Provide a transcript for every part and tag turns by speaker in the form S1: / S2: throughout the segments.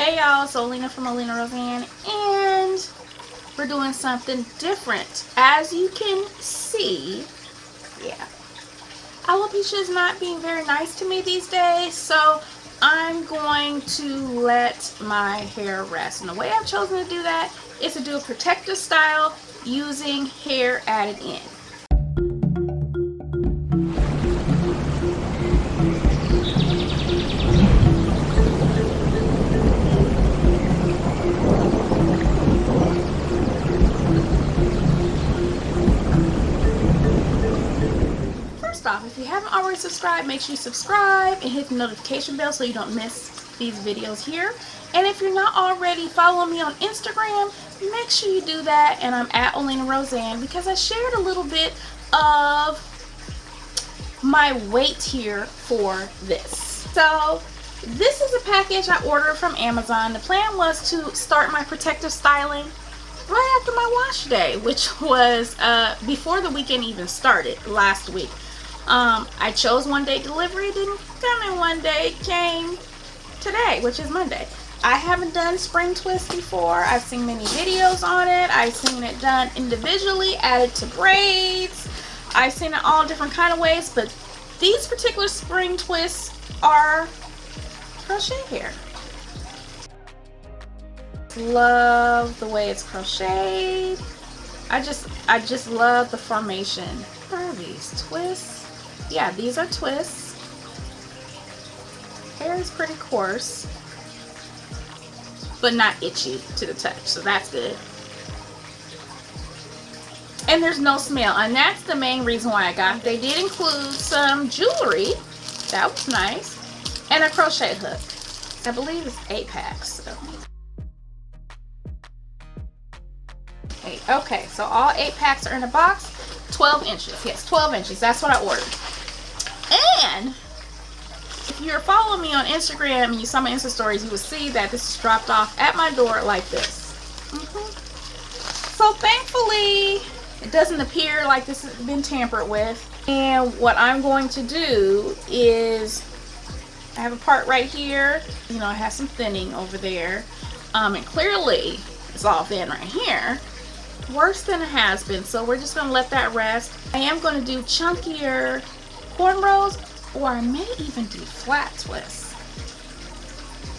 S1: Hey y'all, it's Olena from Olena Roseanne, and we're doing something different. As you can see, yeah, alopecia is not being very nice to me these days, so I'm going to let my hair rest. And the way I've chosen to do that is to do a protective style using hair added in. If you haven't already subscribed, make sure you subscribe and hit the notification bell so you don't miss these videos here. And if you're not already following me on Instagram, make sure you do that. And I'm at Olena Roseanne because I shared a little bit of my weight here for this. So this is a package I ordered from Amazon. The plan was to start my protective styling right after my wash day, which was before the weekend even started last week. I chose one day delivery, didn't come in one day, it came today, which is Monday. I haven't done spring twist before. I've seen many videos on it. I've seen it done individually, added to braids. I've seen it all different kind of ways, but these particular spring twists are crochet hair. Love the way it's crocheted. I just love the formation. What are these twists? Yeah, these are twists. Hair is pretty coarse, but not itchy to the touch, so that's good. And there's no smell, and that's the main reason why I got it. They did include some jewelry, that was nice, and a crochet hook. I believe it's 8 packs. So. Okay, so all 8 packs are in a box. 12 inches, yes, 12 inches, that's what I ordered. And if you're following me on Instagram and you saw my Insta stories, you will see that this is dropped off at my door like this. So thankfully, it doesn't appear like this has been tampered with. And what I'm going to do is, I have a part right here, you know, it has some thinning over there. And clearly, it's all thin right here. Worse than it has been, so we're just gonna let that rest. I am gonna do chunkier cornrows, or I may even do flat twists.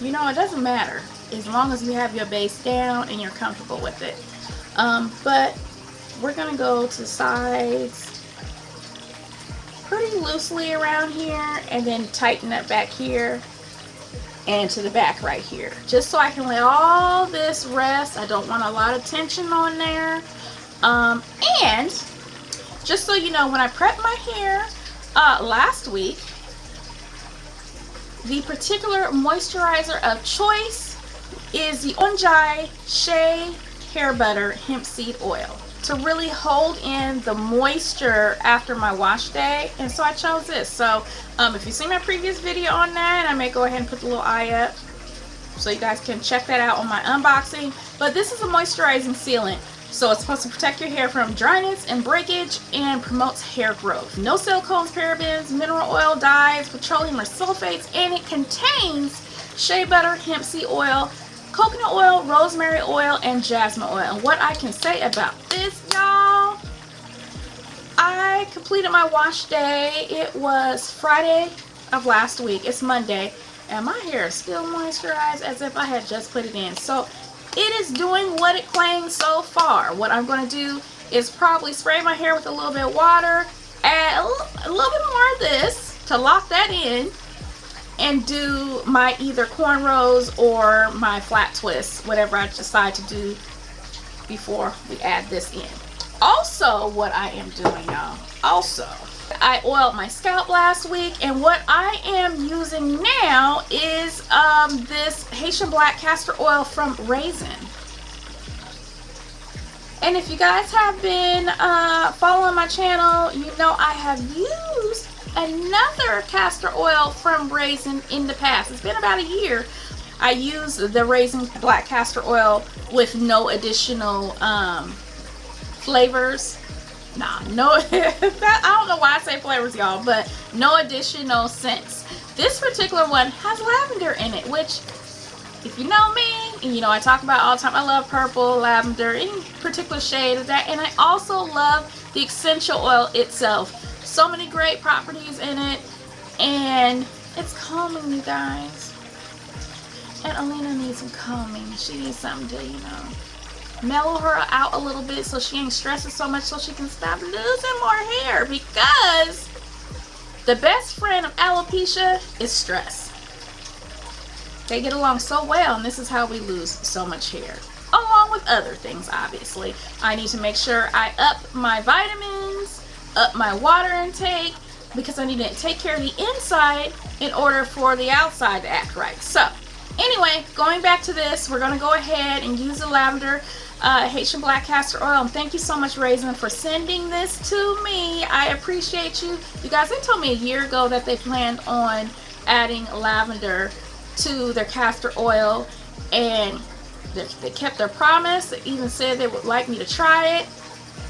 S1: You know, it doesn't matter as long as you have your base down and you're comfortable with it. But we're gonna go to sides pretty loosely around here and then tighten up back here and to the back right here, just so I can let all this rest. I don't want a lot of tension on there. And just so you know, when I prepped my hair last week, the particular moisturizer of choice is the Onjaishea hair butter hemp seed oil to really hold in the moisture after my wash day, and so I chose this. So if you've seen my previous video on that, I may go ahead and put the little eye up so you guys can check that out on my unboxing. But this is a moisturizing sealant, so it's supposed to protect your hair from dryness and breakage and promotes hair growth. No silicones, parabens, mineral oil, dyes, petroleum or sulfates, and it contains shea butter, hemp seed oil, coconut oil, rosemary oil, and jasmine oil. And what I can say about this, y'all, I completed my wash day. It was Friday of last week. It's Monday, and my hair is still moisturized as if I had just put it in. So it is doing what it claims so far. What I'm going to do is probably spray my hair with a little bit of water, add a little bit more of this to lock that in, and do my either cornrows or my flat twists, whatever I decide to do before we add this in. Also, what I am doing, y'all, I oiled my scalp last week, and what I am using now is this Haitian black castor oil from Rasin. And if you guys have been following my channel, you know I have used another castor oil from Rasin in the past. It's been about a year. I used the Rasin black castor oil with no additional flavors. I don't know why I say flavors, y'all, but no additional scents. This particular one has lavender in it, which if you know me, and you know I talk about all the time, I love purple, lavender, any particular shade of that. And I also love the essential oil itself. So many great properties in it, and it's calming, you guys. And Alina needs some calming. She needs something to, you know, mellow her out a little bit so she ain't stressing so much, so she can stop losing more hair, because the best friend of alopecia is stress. They get along so well, and this is how we lose so much hair, along with other things. Obviously, I need to make sure I up my vitamins, up my water intake, because I need to take care of the inside in order for the outside to act right. So anyway, going back to this, we're going to go ahead and use the lavender Haitian black castor oil. And thank you so much, Rasin, for sending this to me. I appreciate you. You guys, they told me a year ago that they planned on adding lavender to their castor oil, and they kept their promise. They even said they would like me to try it,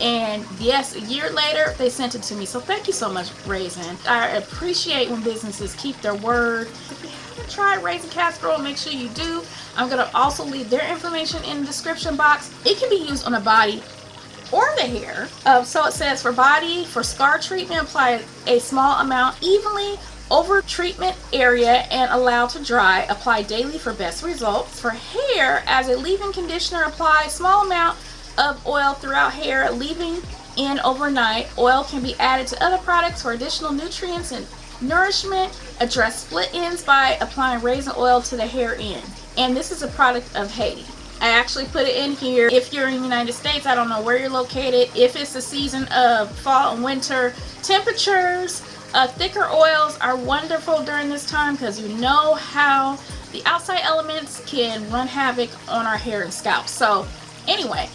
S1: and yes, a year later they sent it to me. So thank you so much, Rasin. I appreciate when businesses keep their word. If you haven't tried Rasin castor oil, make sure you do. I'm going to also leave their information in the description box. It can be used on the body or the hair. So it says, for body, for scar treatment, apply a small amount evenly over treatment area and allow to dry. Apply daily for best results. For hair, as a leave-in conditioner, apply a small amount of oil throughout hair, leaving in overnight. Oil can be added to other products for additional nutrients and nourishment. Address split ends by applying Rasin oil to the hair end. And this is a product of Haiti. I actually put it in here. If you're in the United States, I don't know where you're located. If it's the season of fall and winter temperatures, thicker oils are wonderful during this time, because you know how the outside elements can run havoc on our hair and scalp. So anyway,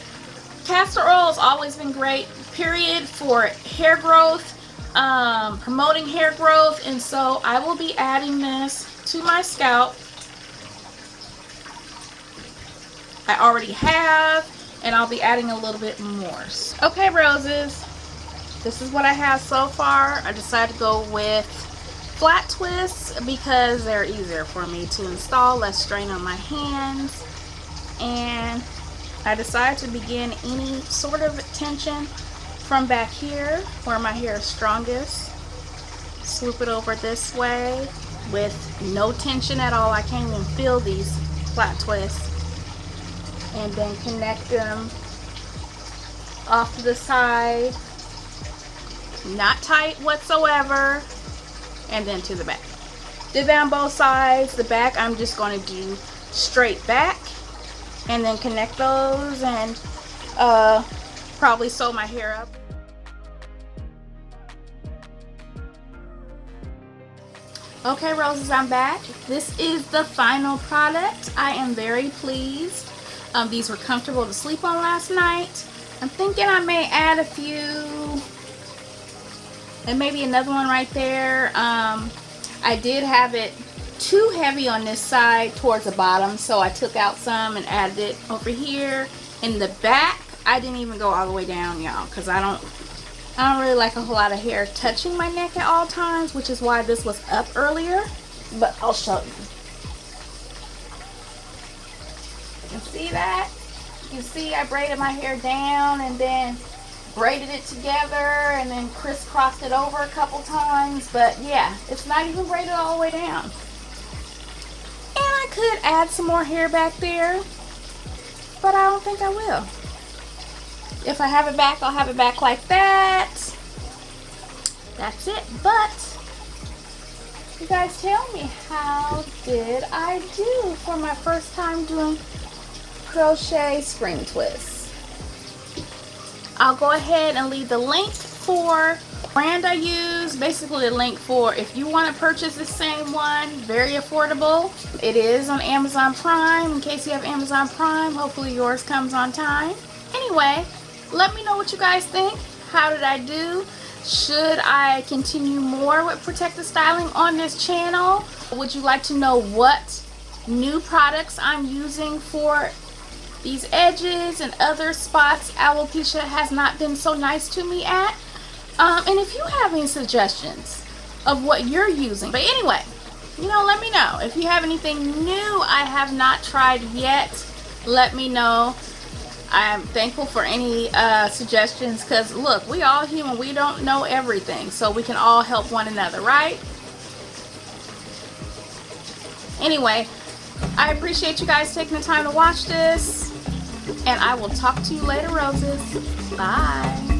S1: castor oil has always been great, period, for hair growth, promoting hair growth. And so I will be adding this to my scalp. I already have, and I'll be adding a little bit more. Okay, roses, this is what I have so far. I decided to go with flat twists because they're easier for me to install, less strain on my hands. And I decided to begin any sort of tension from back here where my hair is strongest. Swoop it over this way with no tension at all. I can't even feel these flat twists. And then connect them off to the side, not tight whatsoever, and then to the back. Did that on both sides. The back I'm just going to do straight back, and then connect those, and probably sew my hair up. Okay, roses, I'm back. This is the final product. I am very pleased. These were comfortable to sleep on last night. I'm thinking I may add a few, and maybe another one right there. I did have it too heavy on this side towards the bottom, so I took out some and added it over here. In the back, I didn't even go all the way down, y'all, because I don't really like a whole lot of hair touching my neck at all times, which is why this was up earlier. But I'll show you. You see that? You see I braided my hair down and then braided it together and then crisscrossed it over a couple times. But yeah, it's not even braided all the way down. And I could add some more hair back there, but I don't think I will. If I have it back, I'll have it back like that. That's it. But you guys, tell me, how did I do for my first time doing crochet spring twists? I'll go ahead and leave the link for the brand I use, basically the link for if you want to purchase the same one. Very affordable. It is on Amazon Prime. In case you have Amazon Prime, hopefully yours comes on time. Anyway, let me know what you guys think. How did I do? Should I continue more with protective styling on this channel? Would you like to know what new products I'm using for these edges and other spots alopecia has not been so nice to me at? And if you have any suggestions of what you're using. But anyway, you know, let me know. If you have anything new I have not tried yet, let me know. I'm thankful for any suggestions, because look, we all human, we don't know everything, so we can all help one another, right? Anyway, I appreciate you guys taking the time to watch this, and I will talk to you later, roses. Bye.